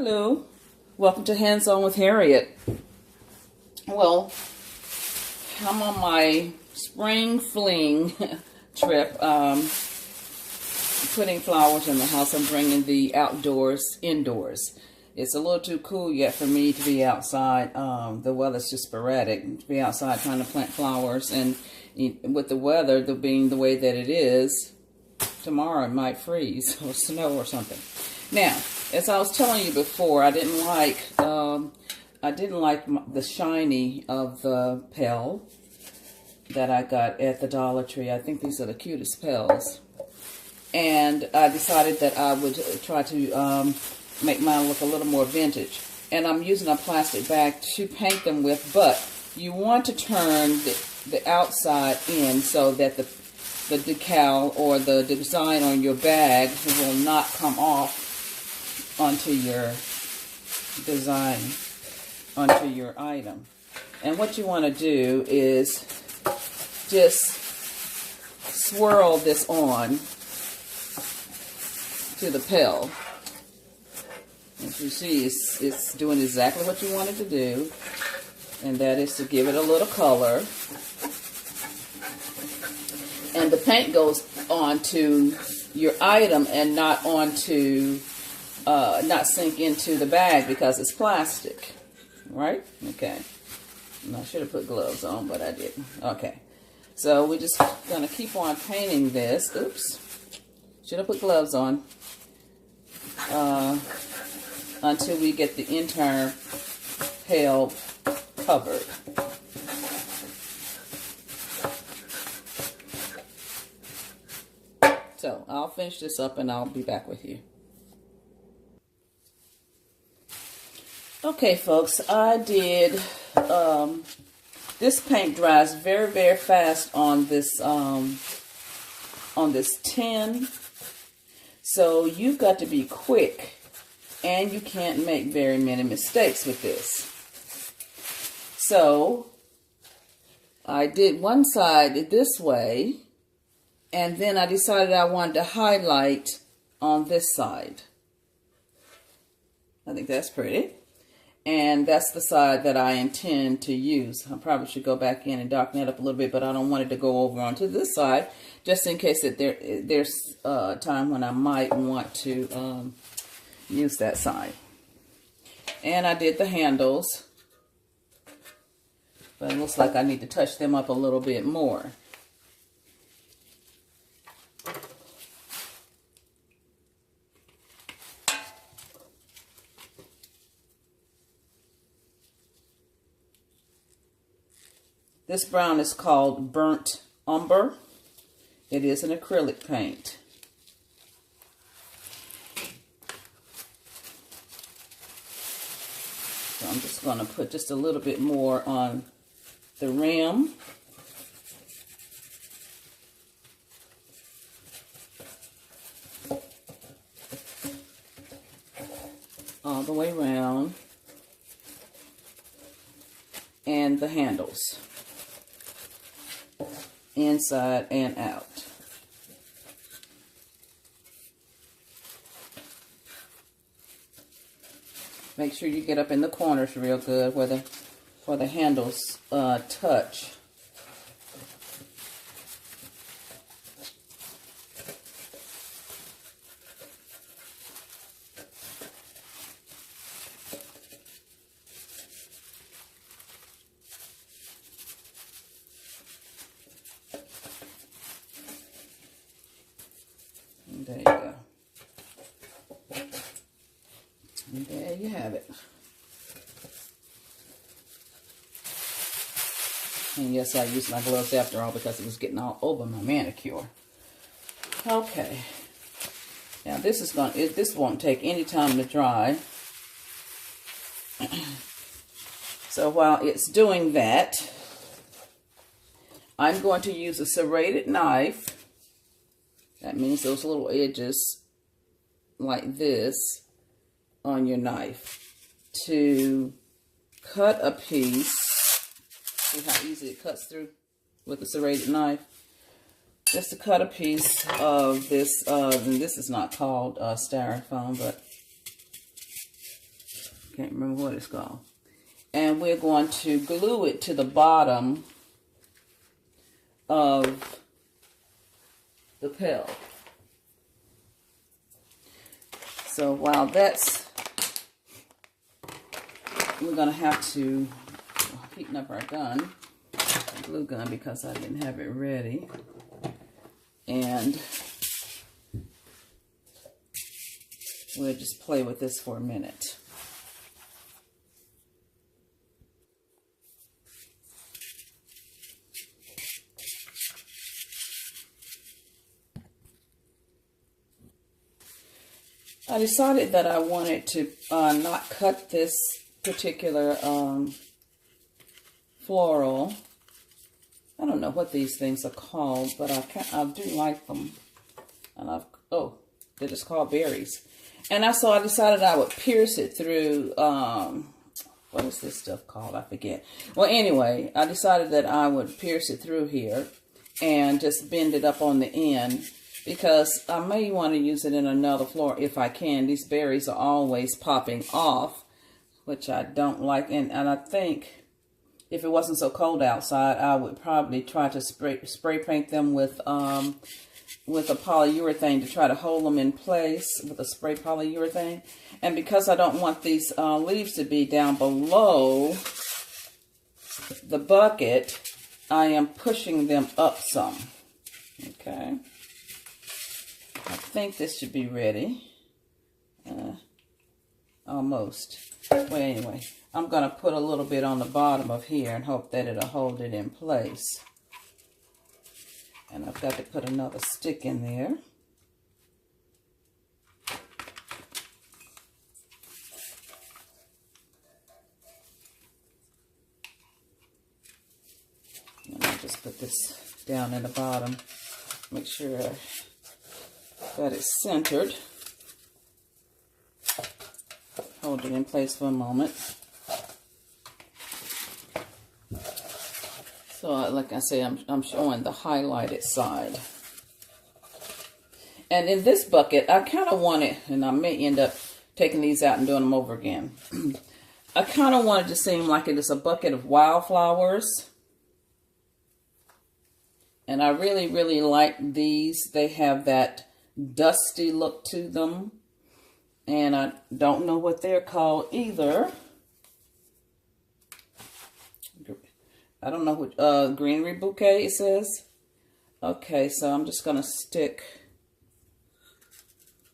Hello, welcome to Hands On with Harriet. Well, I'm on my spring fling trip, putting flowers in the house. I'm bringing the outdoors indoors. It's a little too cool yet for me to be outside. The weather's just sporadic to be outside trying to plant flowers, and with the weather being the way that it is, tomorrow it might freeze or snow or something. Now, as I was telling you before, I didn't like the shiny of the pail that I got at the Dollar Tree. I think these are the cutest pails, and I decided that I would try to make mine look a little more vintage. And I'm using a plastic bag to paint them with, but you want to turn the outside in so that the decal or the design on your bag will not come off onto your design, onto your item. And what you want to do is just swirl this on to the pail. As you see, it's doing exactly what you wanted to do, and that is to give it a little color. And the paint goes onto your item and not onto not sink into the bag because it's plastic, right? Okay. And I should have put gloves on, but I didn't. Okay. So we're just going to keep on painting this. Oops. Should have put gloves on. Until we get the entire pail covered. So I'll finish this up and I'll be back with you. Okay, folks, I did, this paint dries very, very fast on this tin. So you've got to be quick, and you can't make very many mistakes with this. So I did one side this way, and then I decided I wanted to highlight on this side. I think that's pretty. And that's the side that I intend to use. I probably should go back in and darken it up a little bit, but I don't want it to go over onto this side, just in case that there's a time when I might want to use that side. And I did the handles, but it looks like I need to touch them up a little bit more. This brown is called burnt umber. It is an acrylic paint. So I'm just going to put just a little bit more on the rim. All the way around. And the handles. Inside and out. Make sure you get up in the corners real good where the handles touch. There you go. And there you have it. And yes, I used my gloves after all because it was getting all over my manicure. Okay. Now this won't take any time to dry. So while it's doing that, I'm going to use a serrated knife. That means those little edges like this on your knife to cut a piece. See how easy it cuts through with a serrated knife? Just to cut a piece of this, and this is not called styrofoam, but can't remember what it's called. And we're going to glue it to the bottom of the pail. So while that's, we're going to have to heaten up our gun, glue gun, because I didn't have it ready. And we'll just play with this for a minute. I decided that I wanted to not cut this particular floral. I don't know what these things are called, but I do like them. And they're just called berries. And I decided I would pierce it through, what is this stuff called? I forget. Well, anyway, I decided that I would pierce it through here and just bend it up on the end, because I may want to use it in another floral if I can. These berries are always popping off, which I don't like. And I think if it wasn't so cold outside, I would probably try to spray paint them with a polyurethane to try to hold them in place with a spray polyurethane. And because I don't want these leaves to be down below the bucket, I am pushing them up some. Okay. I think this should be ready. Almost. Well, anyway, I'm going to put a little bit on the bottom of here and hope that it'll hold it in place. And I've got to put another stick in there. And I'll just put this down in the bottom. Make sure that it's centered. Hold it in place for a moment. So like I say, I'm showing the highlighted side. And in this bucket, I kind of want it, and I may end up taking these out and doing them over again. I kind of want it to seem like it is a bucket of wildflowers. And I really, really like these. They have that dusty look to them. And I don't know what they're called either. I don't know what, greenery bouquet it says. Okay, so I'm just going to stick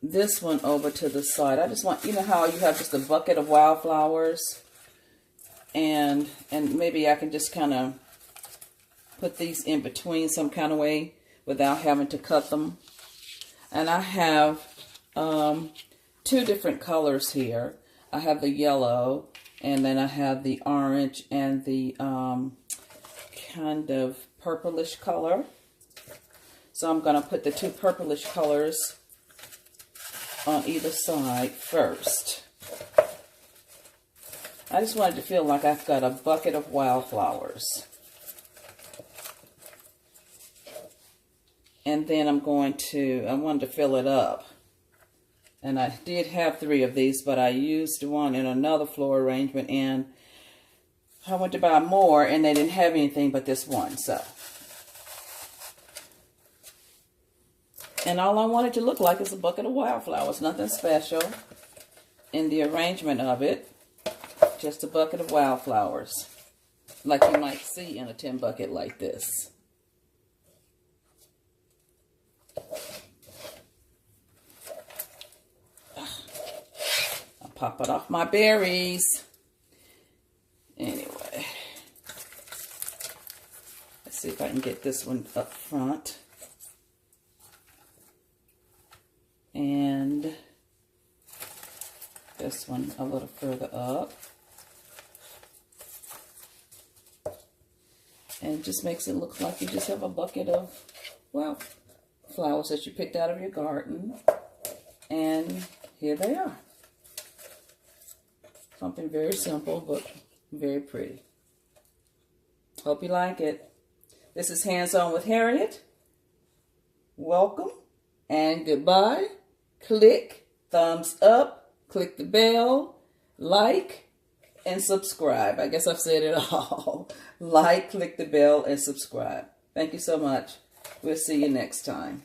this one over to the side. I just want, you know how you have just a bucket of wildflowers? And maybe I can just kind of put these in between some kind of way without having to cut them. And I have two different colors here. I have the yellow, and then I have the orange and the kind of purplish color. So I'm going to put the two purplish colors on either side first. I just wanted to feel like I've got a bucket of wildflowers. And then I wanted to fill it up. And I did have 3 of these, but I used one in another floral arrangement, and I went to buy more, and they didn't have anything but this one. So, and all I wanted to look like is a bucket of wildflowers. Nothing special in the arrangement of it. Just a bucket of wildflowers, like you might see in a tin bucket like this. Pop it off my berries. Anyway, let's see if I can get this one up front. And this one a little further up. And it just makes it look like you just have a bucket of, well, flowers that you picked out of your garden. And here they are. Something very simple, but very pretty. Hope you like it. This is Hands On with Harriet. Welcome and goodbye. Click thumbs up, click the bell, like, and subscribe. I guess I've said it all. Like, click the bell, and subscribe. Thank you so much. We'll see you next time.